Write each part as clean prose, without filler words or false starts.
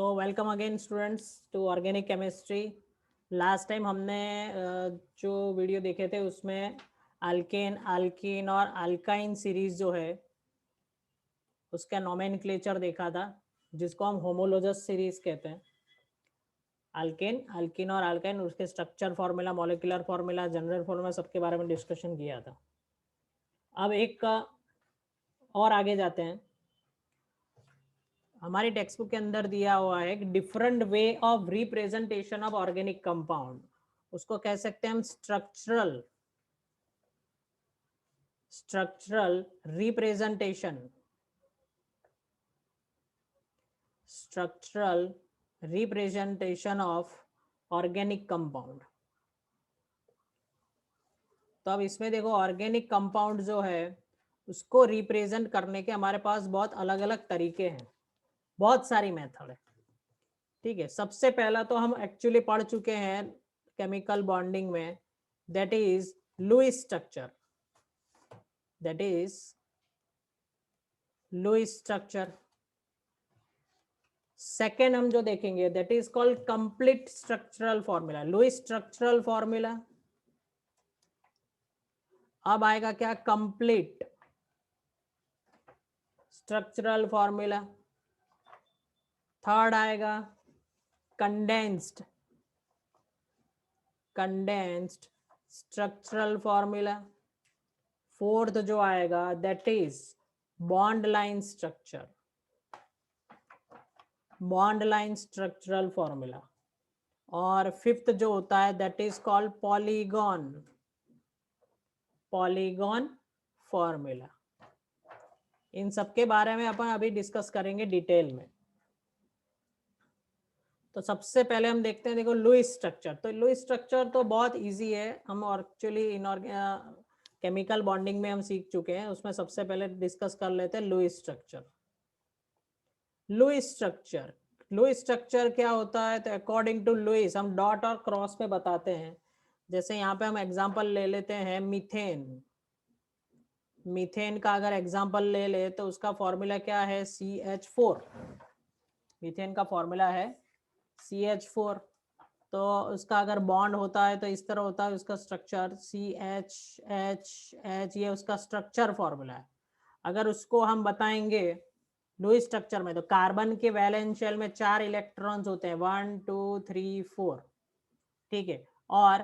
तो welcome again students to organic chemistry. Last time हमने जो वीडियो देखे थे उसमें अल्केन, अल्कीन और अल्काइन सीरीज जो है उसका नोमेनक्लेचर देखा था, जिसको हम होमोलोजस सीरीज कहते हैं। अल्केन, अल्कीन और अल्काइन, उसके structure formula, molecular formula, general formula सबके बारे में डिस्कशन किया था। अब एक और आगे जाते हैं। हमारी टेक्स्ट बुक के अंदर दिया हुआ है कि different way of representation of organic compound, उसको कह सकते हैं हम structural representation of organic compound. तो अब इसमें देखो, ऑर्गेनिक कंपाउंड जो है उसको रिप्रेजेंट करने के हमारे पास बहुत अलग अलग तरीके हैं, बहुत सारी मेथड है। ठीक है, सबसे पहला तो हम एक्चुअली पढ़ चुके हैं केमिकल बॉन्डिंग में, that is Lewis structure. Second हम जो देखेंगे that is called complete structural formula, Lewis structural formula. अब आएगा क्या? Complete structural formula. थर्ड आएगा कंडेंस्ड स्ट्रक्चरल फॉर्मूला। फोर्थ जो आएगा that is bond line structural formula. और फिफ्थ जो होता है that is called polygon formula. इन सब के बारे में अपन अभी डिस्कस करेंगे डिटेल में। तो सबसे पहले हम देखते हैं, देखो लुईस स्ट्रक्चर। तो लुईस स्ट्रक्चर तो बहुत इजी है, हम एक्चुअली केमिकल बॉन्डिंग में हम सीख चुके हैं। उसमें सबसे पहले डिस्कस कर लेते हैं लुईस स्ट्रक्चर। लुईस स्ट्रक्चर क्या होता है? तो अकॉर्डिंग टू लुईस हम डॉट और क्रॉस पे बताते हैं। जैसे यहाँ पे हम एग्जांपल ले लेते हैं मीथेन का अगर एग्जांपल ले ले तो उसका फॉर्मूला क्या है? CH4। मीथेन का फॉर्मूला है CH4। तो उसका अगर बॉन्ड होता है तो इस तरह होता है उसका स्ट्रक्चर CH ये उसका स्ट्रक्चर फॉर्मूला है। अगर उसको हम बताएंगे लुईस स्ट्रक्चर में, तो कार्बन के वैलेंस शेल में 4 इलेक्ट्रॉन्स होते हैं, 1 2 3 4। ठीक है, और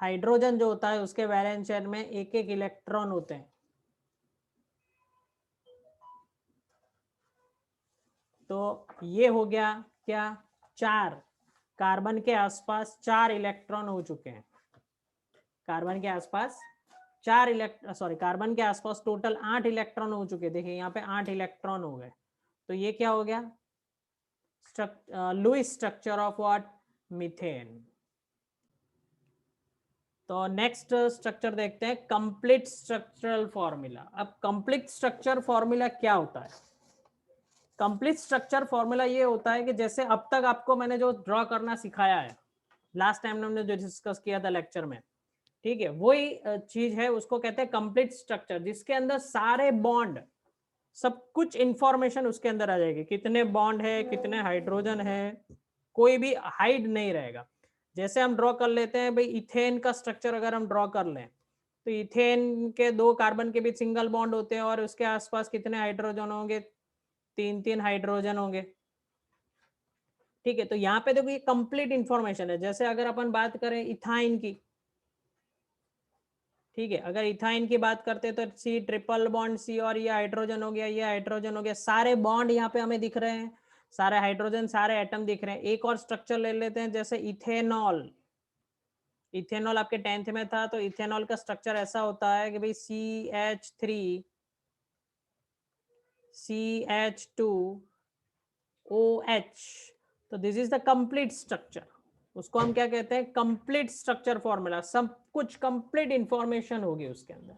हाइड्रोजन जो होता है उसके वैलेंस शेल में एक एक इलेक्ट्रॉन होते हैं। तो ये हो गया क्या? 4। कार्बन के आसपास 4 इलेक्ट्रॉन हो चुके हैं। कार्बन के आसपास कार्बन के आसपास टोटल 8 इलेक्ट्रॉन हो चुके। देखिए यहाँ पे 8 इलेक्ट्रॉन हो गए। तो ये क्या हो गया? Lewis structure of what? Methane. तो नेक्स्ट स्ट्रक्चर देखते हैं, कंप्लीट स्ट्रक्चरल फॉर्मूला। अब कंप्लीट स्ट्रक्चर फॉर्मूला क्या होता है? कंप्लीट स्ट्रक्चर फॉर्मूला ये होता है कि जैसे अब तक आपको मैंने जो ड्रॉ करना सिखाया है, लास्ट टाइम हमने जो डिस्कस किया था लेक्चर में, ठीक है, वही चीज है, उसको कहते हैं कंप्लीट स्ट्रक्चर, जिसके अंदर सारे बॉन्ड, सब कुछ इंफॉर्मेशन उसके अंदर आ जाएगी। कितने बॉन्ड है, कितने हाइड्रोजन है, कोई भी हाइड नहीं रहेगा। जैसे हम ड्रॉ कर लेते हैं भाई, इथेन का स्ट्रक्चर अगर हम ड्रॉ कर लें तो इथेन के 2 कार्बन के बीच सिंगल बॉन्ड होते हैं और उसके आसपास कितने हाइड्रोजन होंगे? 3 हाइड्रोजन होंगे। ठीक है, तो यहाँ पे देखो ये कंप्लीट इंफॉर्मेशन है। जैसे अगर अपन बात करें इथाइन की, ठीक है, अगर इथाइन की बात करते हैं तो C ट्रिपल बॉन्ड C, और ये हाइड्रोजन हो गया, ये हाइड्रोजन हो गया, सारे बॉन्ड यहाँ पे हमें दिख रहे हैं, सारे हाइड्रोजन, सारे एटम दिख रहे हैं। एक और स्ट्रक्चर ले लेते हैं, जैसे इथेनॉल। इथेनॉल आपके 10th में था, तो इथेनॉल का स्ट्रक्चर ऐसा होता है कि भाई CH3CH2OH। तो this is the complete structure. उसको हम क्या कहते हैं? Complete structure formula. सब कुछ कंप्लीट इंफॉर्मेशन होगी उसके अंदर।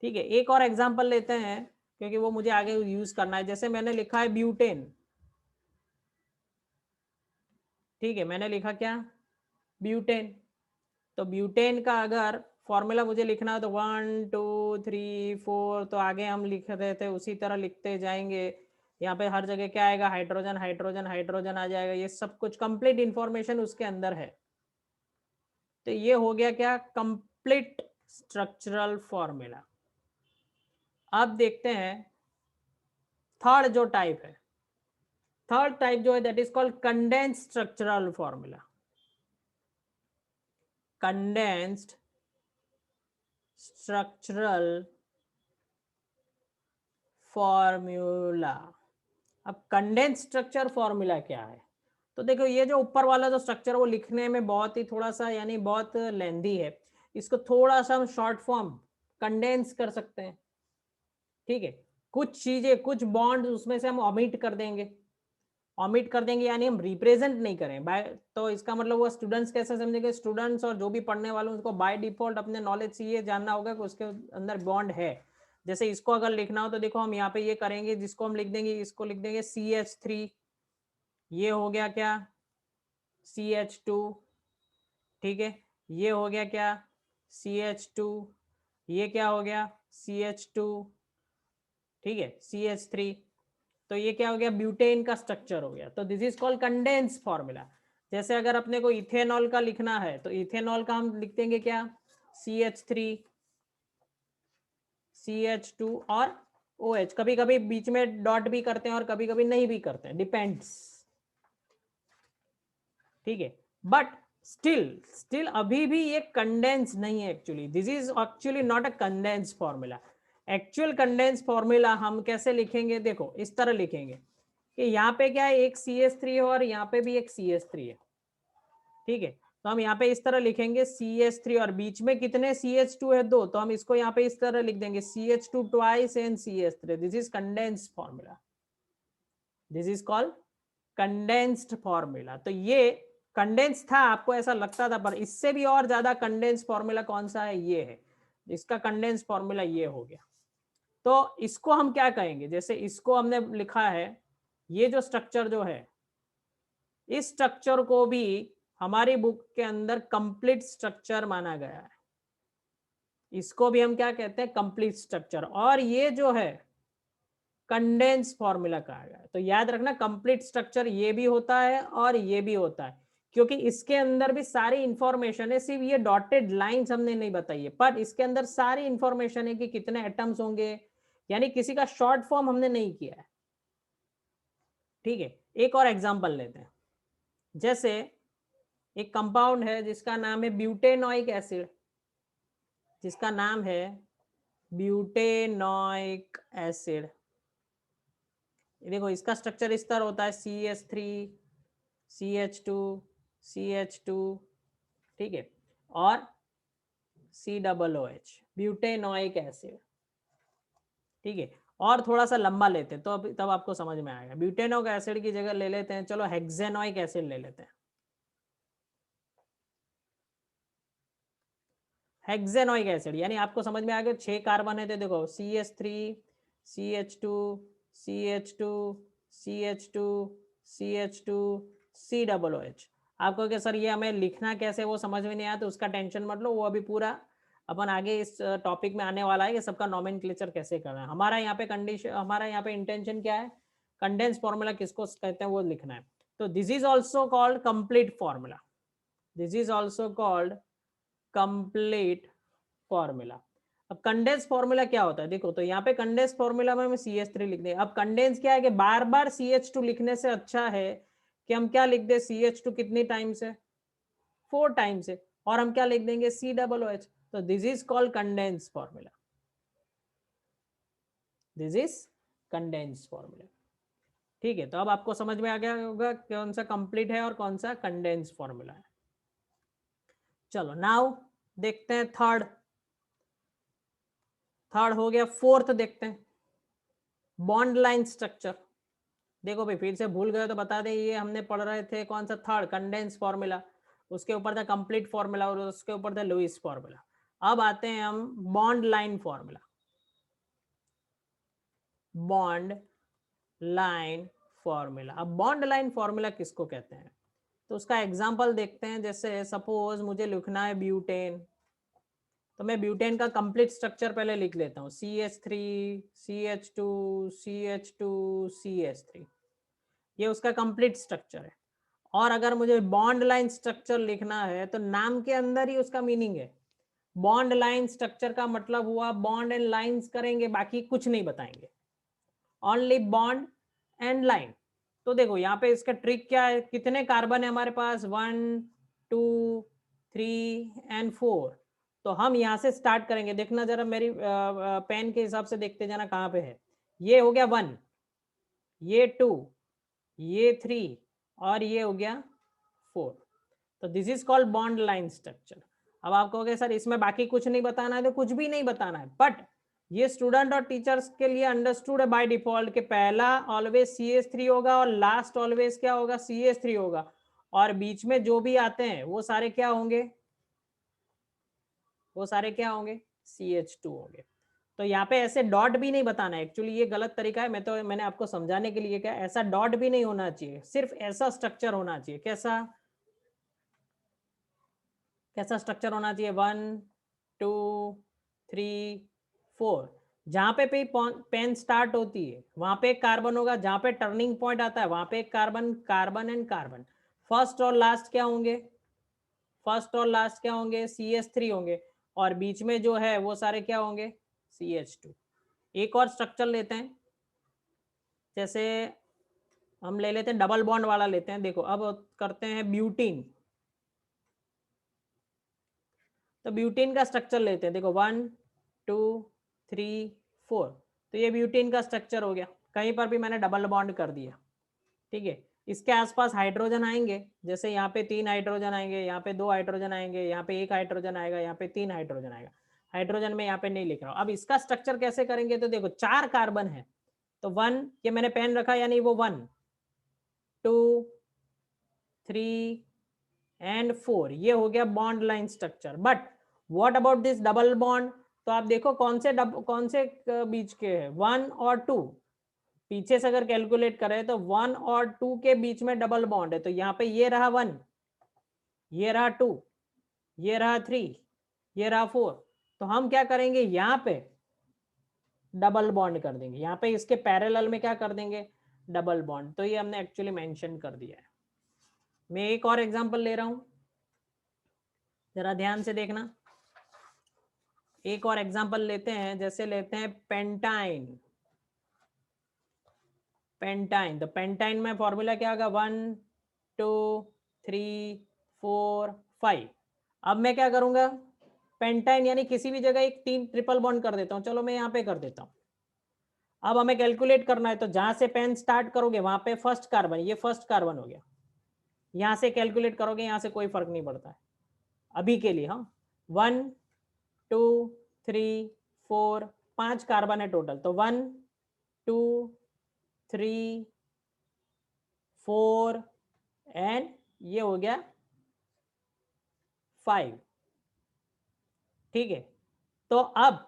ठीक है, एक और एग्जांपल लेते हैं क्योंकि वो मुझे आगे यूज करना है। जैसे मैंने लिखा है ब्यूटेन। ठीक है, मैंने लिखा क्या? ब्यूटेन। तो ब्यूटेन का अगर फॉर्मूला मुझे लिखना है तो 1 2 3 4, तो आगे हम लिख रहे थे उसी तरह लिखते जाएंगे। यहाँ पे हर जगह क्या आएगा, हाइड्रोजन हाइड्रोजन हाइड्रोजन आ जाएगा, ये सब कुछ कंप्लीट इंफॉर्मेशन उसके अंदर है। तो ये हो गया क्या, कंप्लीट स्ट्रक्चरल फॉर्मूला। अब देखते हैं थर्ड जो टाइप है, थर्ड टाइप जो है that is called condensed structural formula. Condensed structural formula. अब कंडेंस्ड स्ट्रक्चर फॉर्मूला क्या है, तो देखो ये जो ऊपर वाला जो स्ट्रक्चर वो लिखने में बहुत ही थोड़ा सा यानी बहुत लेंदी है, इसको थोड़ा सा हम शॉर्ट फॉर्म कंडेंस कर सकते हैं। ठीक है, कुछ चीजें कुछ बॉन्ड उसमें से हम ओमिट कर देंगे, ओमिट कर देंगे यानी हम रिप्रेजेंट नहीं करें बाय, तो इसका मतलब वो स्टूडेंट्स कैसे समझेंगे, स्टूडेंट्स और जो भी पढ़ने वाले उनको बाय डिफॉल्ट अपने नॉलेज से ये जानना होगा कि उसके अंदर बॉन्ड है। जैसे इसको अगर लिखना हो तो देखो हम यहाँ पे ये करेंगे, जिसको हम लिख देंगे, इसको लिख देंगे CH3, ये हो गया क्या CH2, ठीक है, ये हो गया क्या CH2, ये क्या हो गया CH2, ठीक है CH3, तो ये क्या हो गया ब्यूटेन का स्ट्रक्चर हो गया। तो this is called condense formula. जैसे अगर अपने को इथेनॉल का लिखना है तो इथेनॉल का हम लिख देंगे क्या CH3 CH2 और OH, कभी कभी बीच में डॉट भी करते हैं और कभी कभी नहीं भी करते हैं, डिपेंड्स। ठीक है, बट स्टिल स्टिल अभी भी ये कंडेंस नहीं है actually, this is actually not a condense formula. Actual condense formula हम कैसे लिखेंगे, देखो इस तरह लिखेंगे कि यहाँ पे क्या है एक CH3 है और यहाँ पे भी एक CH3 है। ठीक है, तो हम यहाँ पे इस तरह लिखेंगे CH3 और बीच में कितने CH2 है, 2, तो हम इसको यहाँ पे इस तरह लिख देंगे CH2 twice and CH3, this is condensed formula, this is called condensed formula. तो ये कंडेंस था, आपको ऐसा लगता था, पर इससे भी और ज्यादा कंडेंस फॉर्मूला कौन सा है, ये है, इसका कंडेंस फॉर्मूला ये हो गया। तो इसको हम क्या कहेंगे, जैसे इसको हमने लिखा है, ये जो स्ट्रक्चर जो है, इस स्ट्रक्चर को भी हमारी बुक के अंदर कंप्लीट स्ट्रक्चर माना गया है, इसको भी हम क्या कहते हैं कंप्लीट स्ट्रक्चर, और ये जो है कंडेंस फॉर्मूला कहा गया है। तो याद रखना कंप्लीट स्ट्रक्चर ये भी होता है और ये भी होता है, क्योंकि इसके अंदर भी सारी इंफॉर्मेशन है, सिर्फ ये डॉटेड लाइंस हमने नहीं बताई है, पर इसके अंदर सारी इंफॉर्मेशन है कि कितने एटम्स होंगे, यानी किसी का शॉर्ट फॉर्म हमने नहीं किया है। ठीक है, एक और एग्जांपल लेते हैं, जैसे एक कंपाउंड है जिसका नाम है ब्यूटेनोइक एसिड, जिसका नाम है ब्यूटेनोइक एसिड। देखो इसका स्ट्रक्चर इस तरह होता है CH3 CH2 CH2, ठीक है, और COOH ब्यूटेनोइक एसिड। ठीक है, और थोड़ा सा लंबा लेते हैं तो तब आपको समझ में आएगा। ब्यूटेनोइक एसिड की जगह ले लेते हैं, चलो हेक्सेनोइक एसिड ले लेते हैं। हेक्सेनोइक एसिड यानी आपको समझ में आ गया 6 कार्बन है, तो देखो CH3 CH2 CH2 CH2 CH2 COOH। आपको क्या सर ये हमें लिखना कैसे वो समझ में नहीं आया, तो उसका टेंशन मत लो, वो अभी पूरा अपन आगे इस टॉपिक में आने वाला है कि सबका नॉमेनक्लेचर कैसे करना है। हमारा यहाँ पे कंडीशन, हमारा यहाँ पे इंटेंशन क्या है, कंडेंस फॉर्मूला किसको कहते हैं वो लिखना है। तो this is also called complete formula, this is also called complete formula. अब कंडेंस फॉर्मूला क्या होता है, देखो तो यहाँ पे कंडेंस फॉर्मूला में हम CH3 लिख दें। अब कंडेंस क्या है कि बार बार CH2 लिखने से अच्छा है कि हम क्या लिख दे, CH2 कितनी टाइम्स है, 4 टाइम्स है, और हम क्या लिख देंगे COOH। तो this is called condense formula, this is condense formula. ठीक है, तो अब आपको समझ में आ गया होगा कौन सा कंप्लीट है और कौन सा कंडेंस फॉर्मूला है। चलो नाउ देखते हैं थर्ड, थर्ड हो गया, फोर्थ देखते हैं बॉन्ड लाइन स्ट्रक्चर। देखो भाई फिर से भूल गए तो बता दें, ये हमने पढ़ रहे थे कौन सा, थर्ड कंडेंस फॉर्मूला, उसके ऊपर था कंप्लीट फॉर्मूला और उसके ऊपर था लुईस फॉर्मूला। अब आते हैं हम bond line formula, bond line formula. अब बॉन्ड लाइन फॉर्मूला किसको कहते हैं, तो उसका एग्जांपल देखते हैं। जैसे सपोज मुझे लिखना है ब्यूटेन, तो मैं ब्यूटेन का कंप्लीट स्ट्रक्चर पहले लिख लेता हूँ, CH3 CH2 CH2 CH3, ये उसका कंप्लीट स्ट्रक्चर है। और अगर मुझे बॉन्ड लाइन स्ट्रक्चर लिखना है तो नाम के अंदर ही उसका मीनिंग है। बॉन्ड लाइन स्ट्रक्चर का मतलब हुआ बॉन्ड एंड लाइंस करेंगे, बाकी कुछ नहीं बताएंगे, ओनली बॉन्ड एंड लाइन। तो देखो यहाँ पे इसका ट्रिक क्या है, कितने कार्बन है हमारे पास, 1 2 3 एंड 4। तो हम यहाँ से स्टार्ट करेंगे, देखना जरा मेरी पेन के हिसाब से देखते जाना कहाँ पे है। ये हो गया 1, ये 2, ये 3 और ये हो गया 4। तो this is called bond line structure. अब आप कहोगे सर इसमें बाकी कुछ नहीं बताना है, तो कुछ भी नहीं बताना है, बट ये स्टूडेंट और टीचर्स के लिए अंडरस्टूड है बाय डिफॉल्ट कि पहला ऑलवेज CH3 होगा और लास्ट ऑलवेज क्या होगा, CH3 होगा, और बीच में जो भी आते हैं वो सारे क्या होंगे, वो सारे क्या होंगे, CH2 होंगे। तो यहाँ पे ऐसे डॉट भी नहीं बताना है, एक्चुअली ये गलत तरीका है, मैंने आपको समझाने के लिए क्या, ऐसा डॉट भी नहीं होना चाहिए, सिर्फ ऐसा स्ट्रक्चर होना चाहिए। कैसा कैसा स्ट्रक्चर होना चाहिए, 1 2 3 4, जहां पे पेन स्टार्ट होती है वहां पे एक कार्बन होगा, जहां पे टर्निंग पॉइंट आता है वहां पे एक carbon, carbon and carbon. First और लास्ट क्या होंगे, फर्स्ट और लास्ट क्या होंगे, CH3 होंगे, और बीच में जो है वो सारे क्या होंगे, CH2। एक और स्ट्रक्चर लेते हैं, जैसे हम ले लेते हैं डबल बॉन्ड वाला लेते हैं। देखो अब करते हैं ब्यूटीन, तो ब्यूटीन का स्ट्रक्चर लेते हैं। देखो 1 2 3 4, तो ये ब्यूटीन का स्ट्रक्चर हो गया, कहीं पर भी मैंने डबल बॉन्ड कर दिया, ठीक है। इसके आसपास हाइड्रोजन आएंगे, जैसे यहाँ पे 3 हाइड्रोजन आएंगे, यहाँ पे 2 हाइड्रोजन आएंगे, यहाँ पे 1 हाइड्रोजन आएगा, यहाँ पे 3 हाइड्रोजन आएगा। हाइड्रोजन में यहाँ पे नहीं लिख रहा हूँ। अब इसका स्ट्रक्चर कैसे करेंगे, तो देखो 4 कार्बन है, तो 1, ये मैंने पेन रखा यानी वो 1 2 3 एंड 4, ये हो गया bond line structure. But what about this double bond, तो आप देखो कौन से बीच के है, 1 और 2, पीछे से अगर कैलकुलेट करें तो 1 और 2 के बीच में डबल बॉन्ड है, तो यहाँ पे ये रहा 1, ये रहा 2, ये रहा 3, ये रहा 4। तो हम क्या करेंगे, यहाँ पे डबल बॉन्ड कर देंगे, यहाँ पे इसके पैरेलल में क्या कर देंगे, डबल बॉन्ड। तो ये हमने एक्चुअली मेंशन कर दिया है। मैं एक और एग्जांपल ले रहा हूं, जरा ध्यान से देखना। एक और एग्जांपल लेते हैं, जैसे लेते हैं पेंटाइन। पेंटाइन, तो पेंटाइन में फॉर्मूला क्या होगा, 1 2 3 4 5। अब मैं क्या करूंगा, पेंटाइन यानी किसी भी जगह एक 3 ट्रिपल बॉन्ड कर देता हूं। चलो मैं यहाँ पे कर देता हूं। अब हमें कैलकुलेट करना है, तो जहां से पेन स्टार्ट करोगे वहां पे फर्स्ट कार्बन, ये फर्स्ट कार्बन हो गया, यहां से कैलकुलेट करोगे, यहां से कोई फर्क नहीं पड़ता है अभी के लिए। हाँ 1 2 3 4 5 कार्बन है टोटल, तो 1 2 3 4 एंड ये हो गया 5, ठीक है। तो अब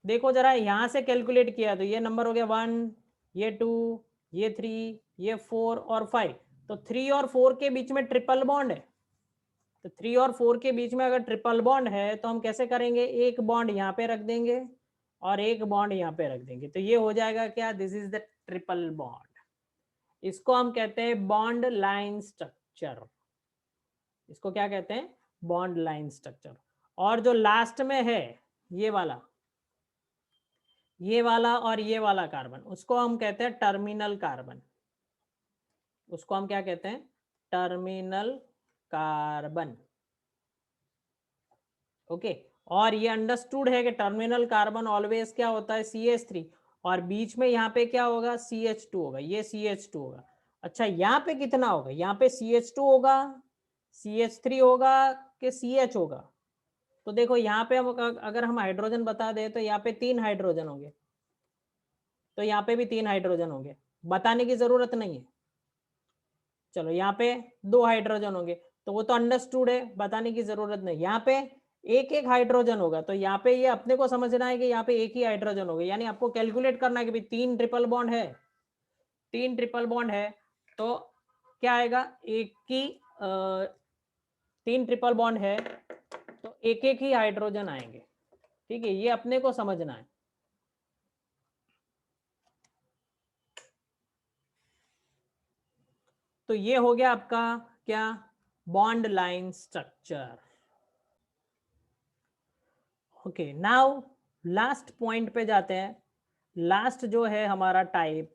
देखो जरा, यहां से कैलकुलेट किया तो ये नंबर हो गया 1, ये 2, ये 3, ये 4 और 5। तो 3 और 4 के बीच में ट्रिपल बॉन्ड है, तो 3 और 4 के बीच में अगर ट्रिपल बॉन्ड है तो हम कैसे करेंगे, एक बॉन्ड यहाँ पे रख देंगे और एक बॉन्ड यहाँ पे रख देंगे, तो ये हो जाएगा क्या, this is the triple bond. इसको हम कहते हैं बॉन्ड लाइन स्ट्रक्चर, इसको क्या कहते हैं, बॉन्ड लाइन स्ट्रक्चर। और जो लास्ट में है ये वाला, ये वाला और ये वाला कार्बन, उसको हम कहते हैं टर्मिनल कार्बन, उसको हम क्या कहते हैं, टर्मिनल कार्बन, ओके। और ये अंडरस्टूड है कि टर्मिनल कार्बन ऑलवेज क्या होता है, CH3, और बीच में यहाँ पे क्या होगा, CH2 होगा, ये CH2 होगा। अच्छा यहाँ पे कितना होगा, यहाँ पे CH2 होगा, CH3 होगा कि CH होगा, तो देखो यहाँ पे हम अगर हम हाइड्रोजन बता दें तो यहाँ पे 3 हाइड्रोजन होंगे, तो यहाँ पे भी 3 हाइड्रोजन होंगे, बताने की जरूरत नहीं है। चलो यहाँ पे 2 हाइड्रोजन होंगे, तो वो तो अंडरस्टूड है, बताने की जरूरत नहीं। यहाँ पे एक एक हाइड्रोजन होगा, तो यहाँ पे ये अपने को समझना है कि यहाँ पे एक ही हाइड्रोजन होगा, यानी आपको कैलकुलेट करना है कि भाई 3 ट्रिपल बॉन्ड है, 3 ट्रिपल बॉन्ड है, तो क्या आएगा, एक की 3 ट्रिपल बॉन्ड है तो एक एक ही हाइड्रोजन आएंगे, ठीक है, ये अपने को समझना है। तो ये हो गया आपका क्या, bond line structure. Okay, now last point पे जाते हैं। लास्ट जो है हमारा टाइप,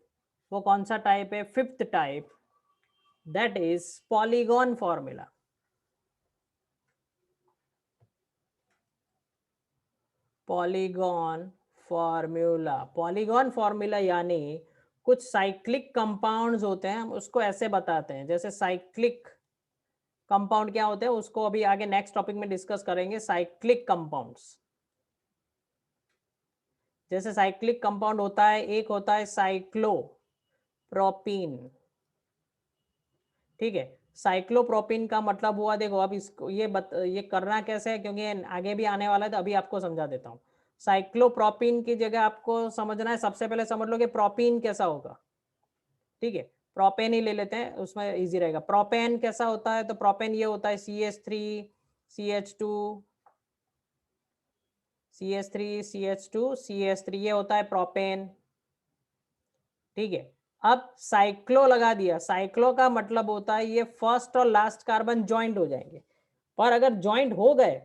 वो कौन सा टाइप है, fifth type, that is polygon formula. Polygon formula, polygon formula यानी कुछ साइक्लिक कंपाउंड्स होते हैं, हम उसको ऐसे बताते हैं। जैसे साइक्लिक कंपाउंड क्या होते हैं, उसको अभी आगे नेक्स्ट टॉपिक में डिस्कस करेंगे, साइक्लिक कंपाउंड्स। जैसे साइक्लिक कंपाउंड होता है, एक होता है साइक्लोप्रोपीन। ठीक है, साइक्लोप्रोपीन का मतलब हुआ, देखो अब इसको ये करना कैसे है, क्योंकि आगे भी आने वाला है, तो अभी आपको समझा देता हूँ। साइक्लोप्रोपीन की जगह आपको समझना है, सबसे पहले समझ लो कि प्रोपीन कैसा होगा। ठीक है, प्रोपेन ही ले लेते हैं, उसमें इजी रहेगा। प्रोपेन कैसा होता है, तो प्रोपेन ये होता है CH3 CH2 CH3 CH2 CH3, ये होता है प्रोपेन। ठीक है, अब साइक्लो लगा दिया, साइक्लो का मतलब होता है ये फर्स्ट और लास्ट कार्बन ज्वाइंट हो जाएंगे। पर अगर ज्वाइंट हो गए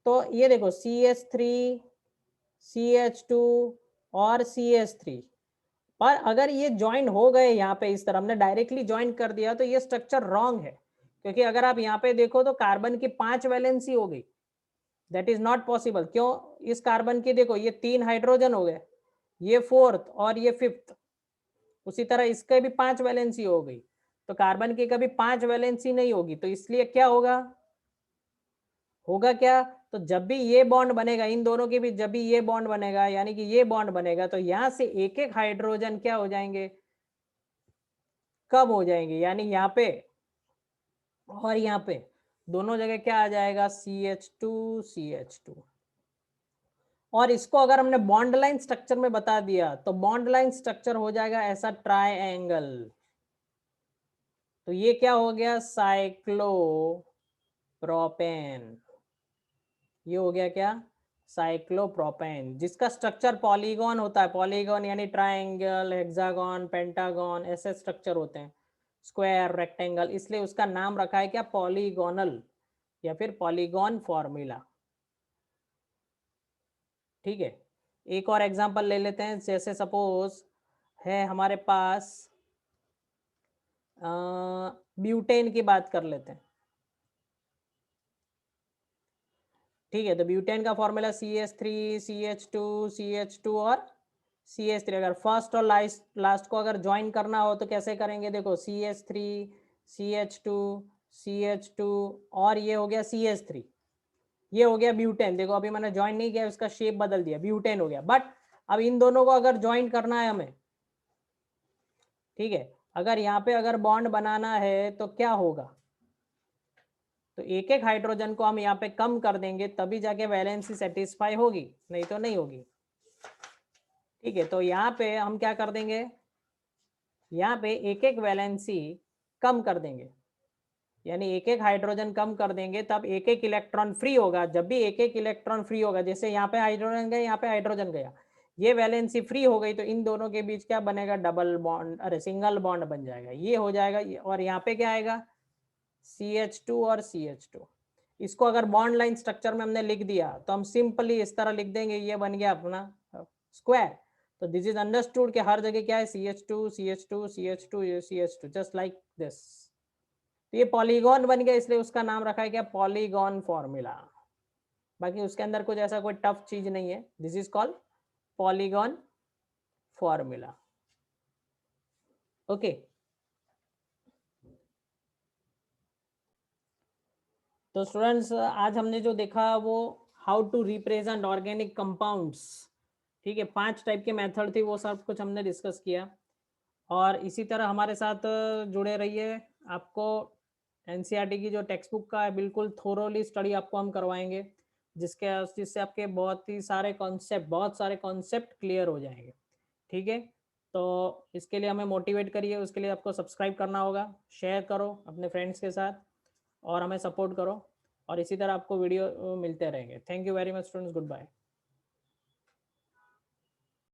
तो ये देखो CH3 CH2 और CH3, पर अगर ये ज्वाइन हो गए यहाँ पे, इस तरह हमने डायरेक्टली ज्वाइन कर दिया, तो ये स्ट्रक्चर रॉन्ग है। क्योंकि अगर आप यहाँ पे देखो तो कार्बन की 5 वैलेंसी हो गई, दैट इज नॉट पॉसिबल। क्यों, इस कार्बन की देखो ये 3 हाइड्रोजन हो गए, ये 4th और ये 5th, उसी तरह इसके भी 5 वैलेंसी हो गई, तो कार्बन की कभी 5 वैलेंसी नहीं होगी। तो इसलिए क्या होगा, होगा क्या, तो जब भी ये बॉन्ड बनेगा इन दोनों के बीच, जब भी ये बॉन्ड बनेगा, यानी कि ये बॉन्ड बनेगा, तो यहां से एक एक हाइड्रोजन क्या हो जाएंगे, कम हो जाएंगे। यानी यहाँ पे और यहाँ पे दोनों जगह क्या आ जाएगा, CH2 CH2। और इसको अगर हमने बॉन्ड लाइन स्ट्रक्चर में बता दिया, तो बॉन्ड लाइन स्ट्रक्चर हो जाएगा ऐसा ट्रायंगल। तो ये क्या हो गया, साइक्लोप्रोपेन। ये हो गया क्या, साइक्लोप्रोपेन, जिसका स्ट्रक्चर पॉलीगॉन होता है। पॉलीगॉन यानी ट्रायंगल, हेक्सागन, पेंटागन, ऐसे स्ट्रक्चर होते हैं, स्क्वायर, रेक्टेंगल, इसलिए उसका नाम रखा है क्या, पॉलीगोनल या फिर पॉलीगॉन फॉर्मूला। ठीक है, एक और एग्जांपल ले लेते हैं। जैसे सपोज है हमारे पास ब्यूटेन की बात कर लेते हैं। ठीक है, तो ब्यूटेन का फॉर्मूला CH3 CH2 CH2 और CH3। अगर फर्स्ट और लास्ट को अगर ज्वाइन करना हो तो कैसे करेंगे, देखो CH3 CH2 CH2 और ये हो गया CH3, ये हो गया ब्यूटेन। देखो अभी मैंने ज्वाइन नहीं किया, उसका शेप बदल दिया, ब्यूटेन हो गया। बट अब इन दोनों को अगर ज्वाइन करना है हमें, ठीक है, अगर यहाँ पे अगर बॉन्ड बनाना है तो क्या होगा, तो एक एक हाइड्रोजन को हम यहाँ पे कम कर देंगे, तभी जाके वैलेंसी सेटिस्फाई होगी, नहीं तो नहीं होगी। ठीक है, तो यहाँ पे हम क्या कर देंगे, यहाँ पे एक एक वैलेंसी कम कर देंगे, यानी एक एक हाइड्रोजन कम कर देंगे, तब एक एक इलेक्ट्रॉन फ्री होगा। जब भी एक एक इलेक्ट्रॉन फ्री होगा, जैसे यहाँ पे हाइड्रोजन गए, यहाँ पे हाइड्रोजन गया, ये वैलेंसी फ्री हो गई, तो इन दोनों के बीच क्या बनेगा, डबल बॉन्ड, अरे सिंगल बॉन्ड बन जाएगा, ये हो जाएगा। और यहाँ पे क्या आएगा, CH2 और CH2। इसको अगर बॉन्ड लाइन स्ट्रक्चर में हमने लिख दिया, तो हम सिंपली इस तरह लिख देंगे, ये बन गया अपना स्क्वायर। तो दिस इज अंडरस्टूड कि हर जगह क्या है, CH2 CH2 CH2 CH2, just like this. तो ये पॉलीगॉन बन गया, इसलिए उसका नाम रखा है क्या, पॉलीगॉन फॉर्मूला। बाकी उसके अंदर कुछ ऐसा कोई टफ चीज नहीं है, this is called polygon formula. Okay, तो स्टूडेंट्स आज हमने जो देखा वो how to represent organic compounds. ठीक है, 5 टाइप के मेथड थी, वो सब कुछ हमने डिस्कस किया। और इसी तरह हमारे साथ जुड़े रहिए। आपको एनसीईआरटी की जो टेक्स्ट बुक का है, बिल्कुल थोरोली स्टडी आपको हम करवाएंगे, जिससे आपके बहुत सारे कॉन्सेप्ट क्लियर हो जाएंगे। ठीक है, तो इसके लिए हमें मोटिवेट करिए, उसके लिए आपको सब्सक्राइब करना होगा, शेयर करो अपने फ्रेंड्स के साथ और हमें सपोर्ट करो। और इसी तरह आपको वीडियो मिलते रहेंगे। Thank you very much students, good bye.